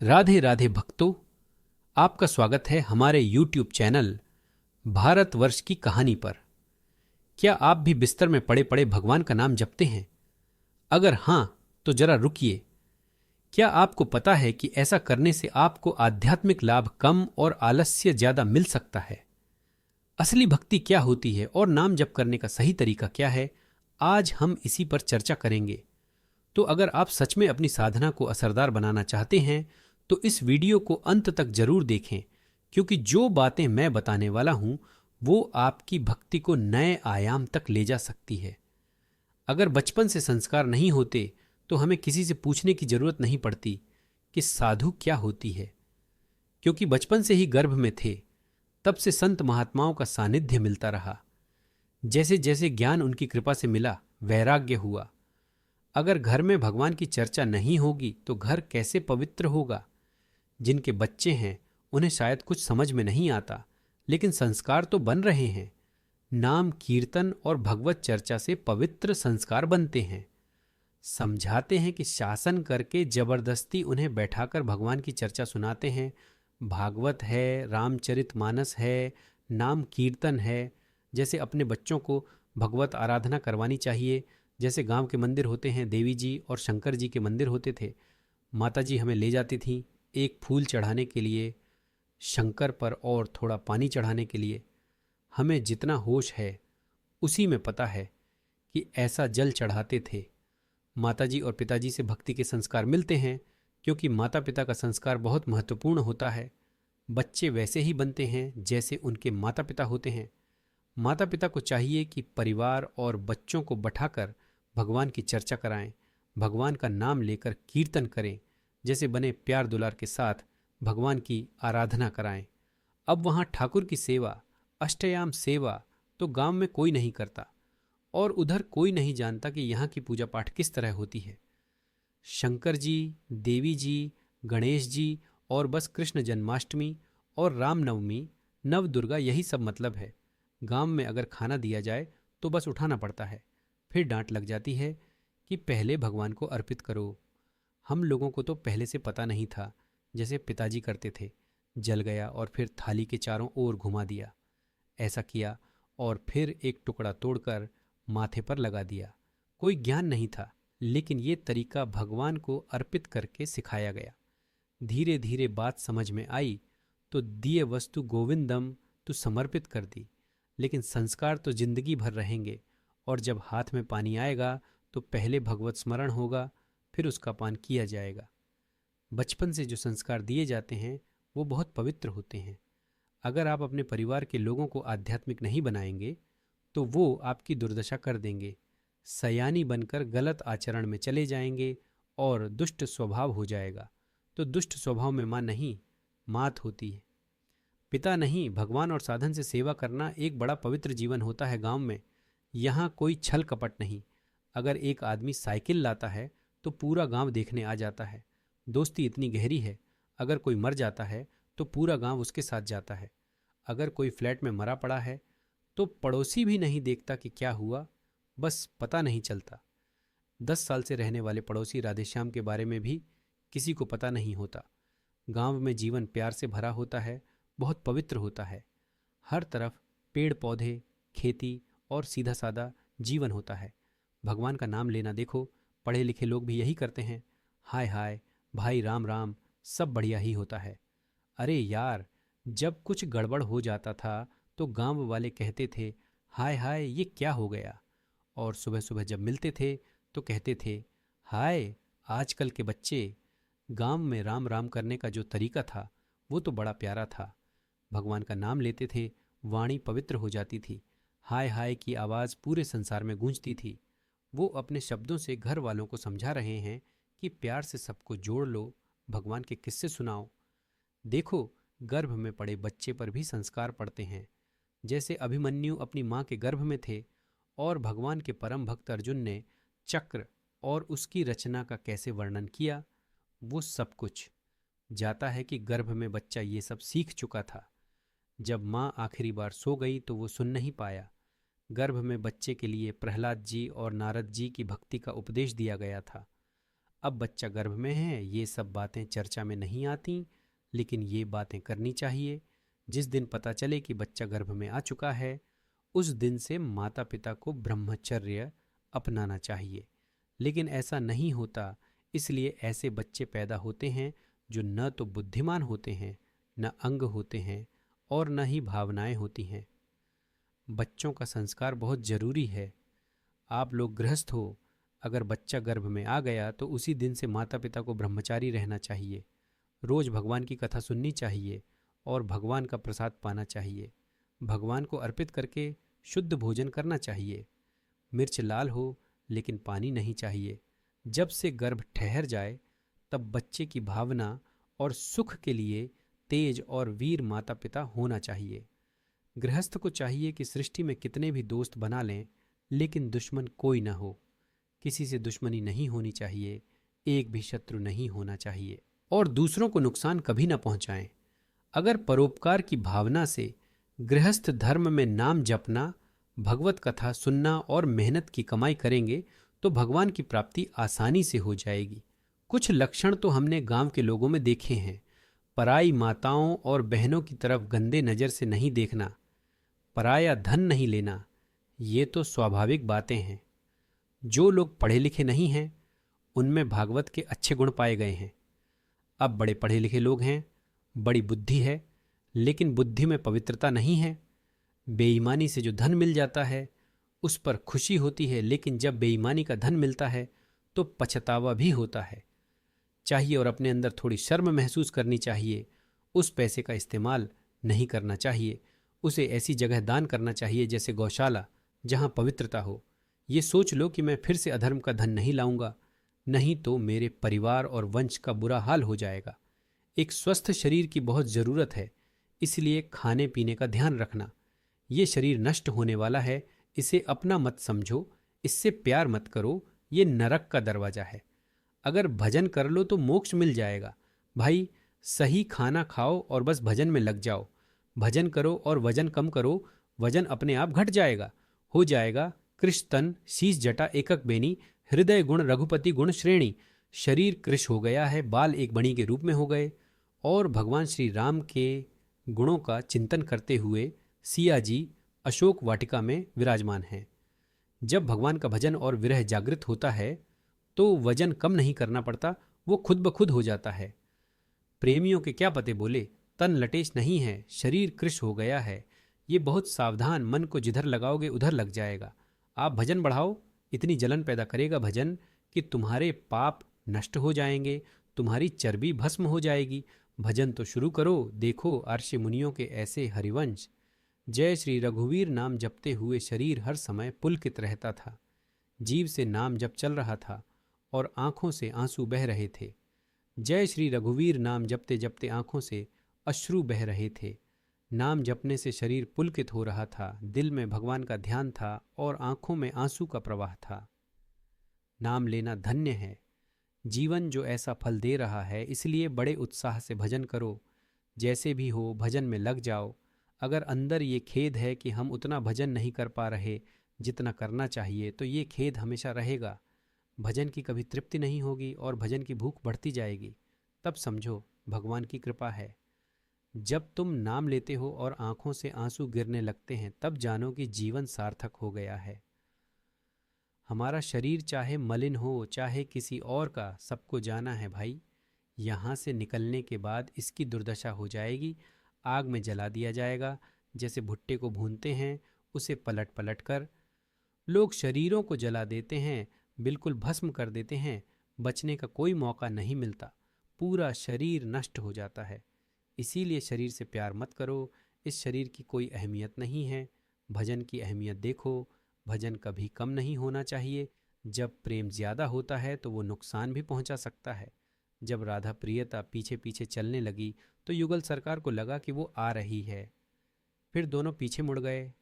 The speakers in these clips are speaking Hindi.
राधे राधे भक्तों, आपका स्वागत है हमारे YouTube चैनल भारतवर्ष की कहानी पर। क्या आप भी बिस्तर में पड़े पड़े भगवान का नाम जपते हैं? अगर हां, तो जरा रुकिए। क्या आपको पता है कि ऐसा करने से आपको आध्यात्मिक लाभ कम और आलस्य ज्यादा मिल सकता है? असली भक्ति क्या होती है और नाम जप करने का सही तरीका क्या है, आज हम इसी पर चर्चा करेंगे। तो अगर आप सच में अपनी साधना को असरदार बनाना चाहते हैं तो इस वीडियो को अंत तक जरूर देखें, क्योंकि जो बातें मैं बताने वाला हूं वो आपकी भक्ति को नए आयाम तक ले जा सकती है। अगर बचपन से संस्कार नहीं होते तो हमें किसी से पूछने की जरूरत नहीं पड़ती कि साधु क्या होती है, क्योंकि बचपन से ही गर्भ में थे। तब से संत महात्माओं का सानिध्य मिलता रहा। जैसे जैसे ज्ञान उनकी कृपा से मिला, वैराग्य हुआ। अगर घर में भगवान की चर्चा नहीं होगी तो घर कैसे पवित्र होगा? जिनके बच्चे हैं उन्हें शायद कुछ समझ में नहीं आता, लेकिन संस्कार तो बन रहे हैं। नाम कीर्तन और भगवत चर्चा से पवित्र संस्कार बनते हैं। समझाते हैं कि शासन करके जबरदस्ती उन्हें बैठाकर भगवान की चर्चा सुनाते हैं। भागवत है, रामचरितमानस है, नाम कीर्तन है। जैसे अपने बच्चों को भगवत आराधना करवानी चाहिए। जैसे गांव के मंदिर होते हैं, देवी जी और शंकर जी के मंदिर होते थे। माता जी हमें ले जाती थीं एक फूल चढ़ाने के लिए शंकर पर और थोड़ा पानी चढ़ाने के लिए। हमें जितना होश है उसी में पता है कि ऐसा जल चढ़ाते थे। माताजी और पिताजी से भक्ति के संस्कार मिलते हैं, क्योंकि माता पिता का संस्कार बहुत महत्वपूर्ण होता है। बच्चे वैसे ही बनते हैं जैसे उनके माता पिता होते हैं। माता पिता को चाहिए कि परिवार और बच्चों को बैठाकर भगवान की चर्चा कराएं, भगवान का नाम लेकर कीर्तन करें, जैसे बने प्यार दुलार के साथ भगवान की आराधना कराएं। अब वहाँ ठाकुर की सेवा, अष्टयाम सेवा तो गांव में कोई नहीं करता, और उधर कोई नहीं जानता कि यहाँ की पूजा पाठ किस तरह होती है। शंकर जी, देवी जी, गणेश जी और बस कृष्ण जन्माष्टमी और रामनवमी, नव दुर्गा, यही सब मतलब है। गांव में अगर खाना दिया जाए तो बस उठाना पड़ता है, फिर डांट लग जाती है कि पहले भगवान को अर्पित करो। हम लोगों को तो पहले से पता नहीं था, जैसे पिताजी करते थे। जल गया और फिर थाली के चारों ओर घुमा दिया, ऐसा किया और फिर एक टुकड़ा तोड़कर माथे पर लगा दिया। कोई ज्ञान नहीं था, लेकिन ये तरीका भगवान को अर्पित करके सिखाया गया। धीरे धीरे बात समझ में आई तो दिए वस्तु गोविंदम तो समर्पित कर दी। लेकिन संस्कार तो जिंदगी भर रहेंगे, और जब हाथ में पानी आएगा तो पहले भगवत स्मरण होगा, फिर उसका पान किया जाएगा। बचपन से जो संस्कार दिए जाते हैं वो बहुत पवित्र होते हैं। अगर आप अपने परिवार के लोगों को आध्यात्मिक नहीं बनाएंगे तो वो आपकी दुर्दशा कर देंगे, सयानी बनकर गलत आचरण में चले जाएंगे और दुष्ट स्वभाव हो जाएगा। तो दुष्ट स्वभाव में मां नहीं, मात होती है। पिता नहीं, भगवान और साधन से सेवा करना एक बड़ा पवित्र जीवन होता है गांव में। यहाँ कोई छल कपट नहीं। अगर एक आदमी साइकिल लाता है तो पूरा गांव देखने आ जाता है। दोस्ती इतनी गहरी है, अगर कोई मर जाता है तो पूरा गांव उसके साथ जाता है। अगर कोई फ्लैट में मरा पड़ा है तो पड़ोसी भी नहीं देखता कि क्या हुआ, बस पता नहीं चलता। 10 साल से रहने वाले पड़ोसी राधेश्याम के बारे में भी किसी को पता नहीं होता। गांव में जीवन प्यार से भरा होता है, बहुत पवित्र होता है। हर तरफ पेड़ पौधे, खेती और सीधा सादा जीवन होता है। भगवान का नाम लेना देखो, पढ़े लिखे लोग भी यही करते हैं। हाय हाय, भाई राम राम, सब बढ़िया ही होता है। अरे यार, जब कुछ गड़बड़ हो जाता था तो गांव वाले कहते थे, हाय हाय ये क्या हो गया। और सुबह सुबह जब मिलते थे तो कहते थे, हाय आजकल के बच्चे। गांव में राम राम करने का जो तरीका था वो तो बड़ा प्यारा था। भगवान का नाम लेते थे, वाणी पवित्र हो जाती थी। हाय हाय की आवाज़ पूरे संसार में गूंजती थी। वो अपने शब्दों से घर वालों को समझा रहे हैं कि प्यार से सबको जोड़ लो, भगवान के किस्से सुनाओ। देखो, गर्भ में पड़े बच्चे पर भी संस्कार पड़ते हैं। जैसे अभिमन्यु अपनी माँ के गर्भ में थे, और भगवान के परम भक्त अर्जुन ने चक्र और उसकी रचना का कैसे वर्णन किया, वो सब कुछ जाता है कि गर्भ में बच्चा ये सब सीख चुका था। जब माँ आखिरी बार सो गई तो वो सुन नहीं पाया। गर्भ में बच्चे के लिए प्रहलाद जी और नारद जी की भक्ति का उपदेश दिया गया था। अब बच्चा गर्भ में है, ये सब बातें चर्चा में नहीं आती, लेकिन ये बातें करनी चाहिए। जिस दिन पता चले कि बच्चा गर्भ में आ चुका है, उस दिन से माता पिता को ब्रह्मचर्य अपनाना चाहिए। लेकिन ऐसा नहीं होता, इसलिए ऐसे बच्चे पैदा होते हैं जो न तो बुद्धिमान होते हैं, न अंग होते हैं और न ही भावनाएं होती हैं। बच्चों का संस्कार बहुत जरूरी है। आप लोग गृहस्थ हो, अगर बच्चा गर्भ में आ गया तो उसी दिन से माता पिता को ब्रह्मचारी रहना चाहिए। रोज भगवान की कथा सुननी चाहिए और भगवान का प्रसाद पाना चाहिए। भगवान को अर्पित करके शुद्ध भोजन करना चाहिए। मिर्च लाल हो लेकिन पानी नहीं चाहिए। जब से गर्भ ठहर जाए तब बच्चे की भावना और सुख के लिए तेज और वीर माता पिता होना चाहिए। गृहस्थ को चाहिए कि सृष्टि में कितने भी दोस्त बना लें, लेकिन दुश्मन कोई ना हो। किसी से दुश्मनी नहीं होनी चाहिए, एक भी शत्रु नहीं होना चाहिए और दूसरों को नुकसान कभी ना पहुंचाएं। अगर परोपकार की भावना से गृहस्थ धर्म में नाम जपना, भगवत कथा सुनना और मेहनत की कमाई करेंगे तो भगवान की प्राप्ति आसानी से हो जाएगी। कुछ लक्षण तो हमने गांव के लोगों में देखे हैं। पराई माताओं और बहनों की तरफ गंदे नज़र से नहीं देखना, पराया धन नहीं लेना, ये तो स्वाभाविक बातें हैं। जो लोग पढ़े लिखे नहीं हैं उनमें भागवत के अच्छे गुण पाए गए हैं। अब बड़े पढ़े लिखे लोग हैं, बड़ी बुद्धि है, लेकिन बुद्धि में पवित्रता नहीं है। बेईमानी से जो धन मिल जाता है उस पर खुशी होती है, लेकिन जब बेईमानी का धन मिलता है तो पछतावा भी होता है। चाहिए और अपने अंदर थोड़ी शर्म महसूस करनी चाहिए। उस पैसे का इस्तेमाल नहीं करना चाहिए, उसे ऐसी जगह दान करना चाहिए जैसे गौशाला, जहां पवित्रता हो। ये सोच लो कि मैं फिर से अधर्म का धन नहीं लाऊंगा, नहीं तो मेरे परिवार और वंश का बुरा हाल हो जाएगा। एक स्वस्थ शरीर की बहुत ज़रूरत है, इसलिए खाने पीने का ध्यान रखना। ये शरीर नष्ट होने वाला है, इसे अपना मत समझो, इससे प्यार मत करो, ये नरक का दरवाजा है। अगर भजन कर लो तो मोक्ष मिल जाएगा। भाई, सही खाना खाओ और बस भजन में लग जाओ। भजन करो और वजन कम करो, वजन अपने आप घट जाएगा। हो जाएगा कृश तन शीश जटा एकक बेनी, हृदय गुण रघुपति गुण श्रेणी। शरीर कृश हो गया है, बाल एक बणी के रूप में हो गए और भगवान श्री राम के गुणों का चिंतन करते हुए सिया जी अशोक वाटिका में विराजमान हैं। जब भगवान का भजन और विरह जागृत होता है तो वजन कम नहीं करना पड़ता, वो खुद ब खुद हो जाता है। प्रेमियों के क्या पते बोले, तन लटेश नहीं है, शरीर कृश हो गया है। ये बहुत सावधान, मन को जिधर लगाओगे उधर लग जाएगा। आप भजन बढ़ाओ, इतनी जलन पैदा करेगा भजन कि तुम्हारे पाप नष्ट हो जाएंगे, तुम्हारी चर्बी भस्म हो जाएगी। भजन तो शुरू करो। देखो आर्षि मुनियों के ऐसे हरिवंश। जय श्री रघुवीर नाम जपते हुए शरीर हर समय पुलकित रहता था। जीव से नाम जप चल रहा था और आंखों से आंसू बह रहे थे। जय श्री रघुवीर नाम जपते जपते आंखों से अश्रु बह रहे थे। नाम जपने से शरीर पुलकित हो रहा था, दिल में भगवान का ध्यान था और आंखों में आंसू का प्रवाह था। नाम लेना धन्य है, जीवन जो ऐसा फल दे रहा है, इसलिए बड़े उत्साह से भजन करो। जैसे भी हो भजन में लग जाओ। अगर अंदर ये खेद है कि हम उतना भजन नहीं कर पा रहे जितना करना चाहिए, तो ये खेद हमेशा रहेगा। भजन की कभी तृप्ति नहीं होगी और भजन की भूख बढ़ती जाएगी। तब समझो भगवान की कृपा है। जब तुम नाम लेते हो और आंखों से आंसू गिरने लगते हैं, तब जानो कि जीवन सार्थक हो गया है। हमारा शरीर चाहे मलिन हो चाहे किसी और का, सबको जाना है भाई। यहाँ से निकलने के बाद इसकी दुर्दशा हो जाएगी। आग में जला दिया जाएगा। जैसे भुट्टे को भूनते हैं, उसे पलट पलट कर लोग शरीरों को जला देते हैं, बिल्कुल भस्म कर देते हैं। बचने का कोई मौका नहीं मिलता, पूरा शरीर नष्ट हो जाता है। इसीलिए शरीर से प्यार मत करो। इस शरीर की कोई अहमियत नहीं है। भजन की अहमियत देखो। भजन कभी कम नहीं होना चाहिए। जब प्रेम ज़्यादा होता है तो वो नुकसान भी पहुंचा सकता है। जब राधा प्रियता पीछे पीछे चलने लगी तो युगल सरकार को लगा कि वो आ रही है। फिर दोनों पीछे मुड़ गए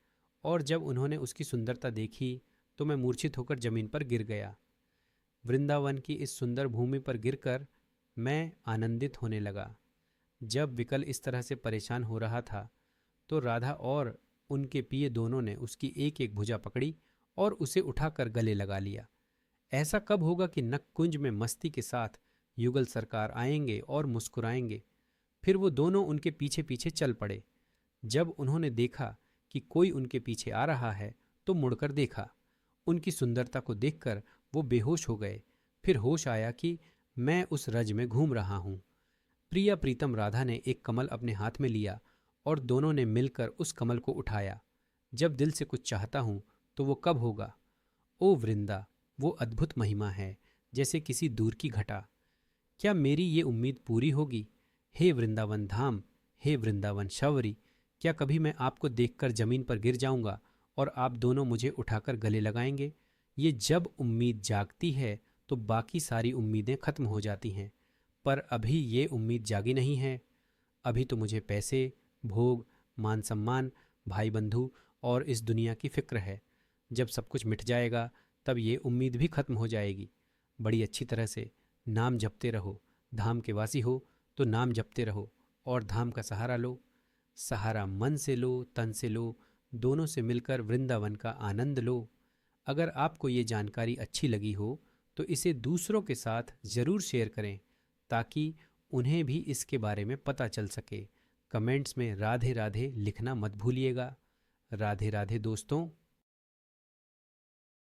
और जब उन्होंने उसकी सुंदरता देखी तो मैं मूर्छित होकर जमीन पर गिर गया। वृंदावन की इस सुंदर भूमि पर गिरकर मैं आनंदित होने लगा। जब विकल इस तरह से परेशान हो रहा था तो राधा और उनके पिए दोनों ने उसकी एक एक भुजा पकड़ी और उसे उठाकर गले लगा लिया। ऐसा कब होगा कि नक्कुंज में मस्ती के साथ युगल सरकार आएंगे और मुस्कुराएंगे। फिर वो दोनों उनके पीछे पीछे चल पड़े। जब उन्होंने देखा कि कोई उनके पीछे आ रहा है तो मुड़कर देखा। उनकी सुंदरता को देखकर वो बेहोश हो गए। फिर होश आया कि मैं उस रज में घूम रहा हूं। प्रिया प्रीतम राधा ने एक कमल अपने हाथ में लिया और दोनों ने मिलकर उस कमल को उठाया। जब दिल से कुछ चाहता हूं तो वो कब होगा? ओ वृंदा, वो अद्भुत महिमा है, जैसे किसी दूर की घटा। क्या मेरी ये उम्मीद पूरी होगी? हे वृंदावन धाम, हे वृंदावन शौरी, क्या कभी मैं आपको देखकर जमीन पर गिर जाऊंगा और आप दोनों मुझे उठाकर गले लगाएंगे? ये जब उम्मीद जागती है तो बाकी सारी उम्मीदें खत्म हो जाती हैं, पर अभी ये उम्मीद जागी नहीं है। अभी तो मुझे पैसे, भोग, मान सम्मान, भाई बंधु और इस दुनिया की फिक्र है। जब सब कुछ मिट जाएगा तब ये उम्मीद भी खत्म हो जाएगी। बड़ी अच्छी तरह से नाम जपते रहो। धाम के वासी हो तो नाम जपते रहो और धाम का सहारा लो। सहारा मन से लो, तन से लो, दोनों से मिलकर वृंदावन का आनंद लो। अगर आपको ये जानकारी अच्छी लगी हो तो इसे दूसरों के साथ ज़रूर शेयर करें ताकि उन्हें भी इसके बारे में पता चल सके। कमेंट्स में राधे राधे लिखना मत भूलिएगा। राधे राधे दोस्तों।